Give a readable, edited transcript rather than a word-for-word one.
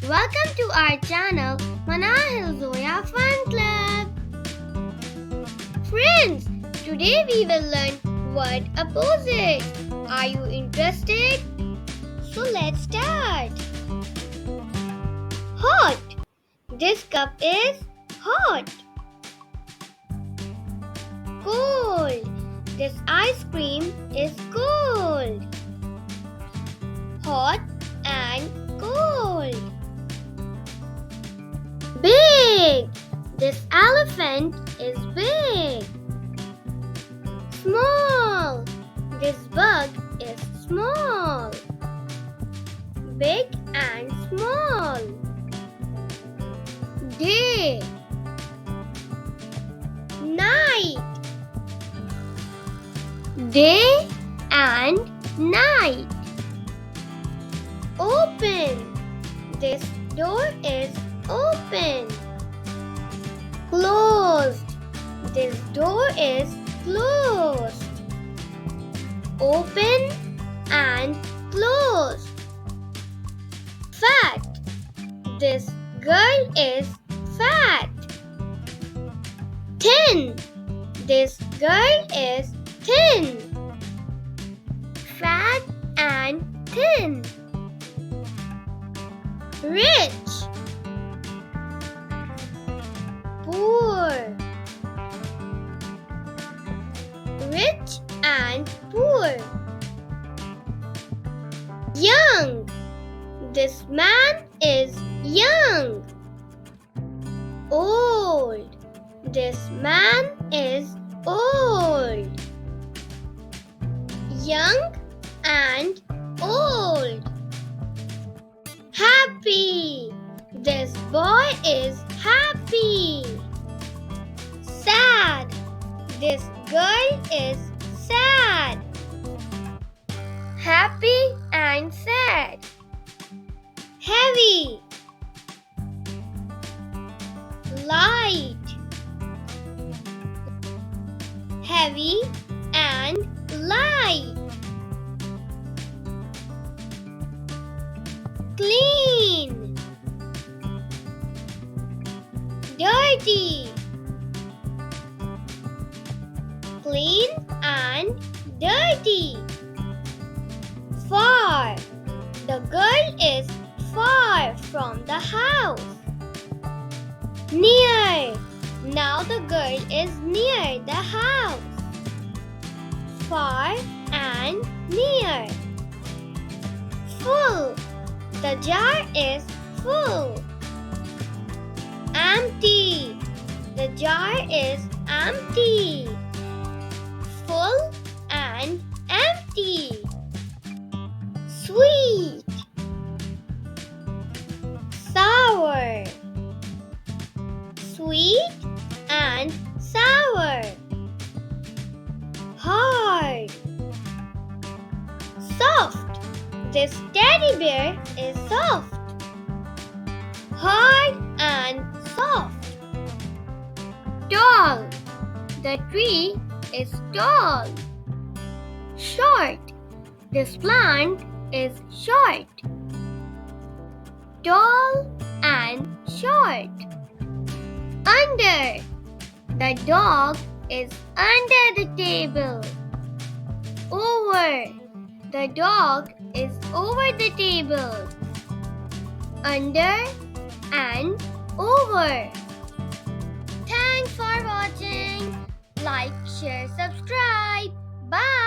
Welcome to our channel Manahil Zoya Fun Club. Friends, today we will learn word opposite. Are you interested? So let's start. Hot. This cup is hot. Cold. This ice cream is cold. Hot and cold. Big. This elephant is big. Small. This bug is small. Big and small. Day. Night. Day and night. Open. This door is open. Closed. This door is closed. Open and closed. Fat. This girl is fat. Thin. This girl is thin. Fat and thin. Rich. Poor. Rich and poor. Young. This man is young. Old. This man is old. Young and old. Happy. This boy is happy. Sad. This girl is sad. Happy and sad. Heavy. Light. Heavy and light. Clean. Dirty. Clean and dirty. Far. The girl is far from the house. Near. Now the girl is near the house. Far and near. Full. The jar is full. Empty. The jar is empty. Full and empty. Sweet. Sour. Sweet and sour. Hard. Soft. This teddy bear is soft. Hard and soft. Tall. The tree is tall. Short. This plant is short. Tall and short. Under. The dog is under the table. Over. The dog is over the table. Under and over. Thanks for watching. Like, share, subscribe. Bye.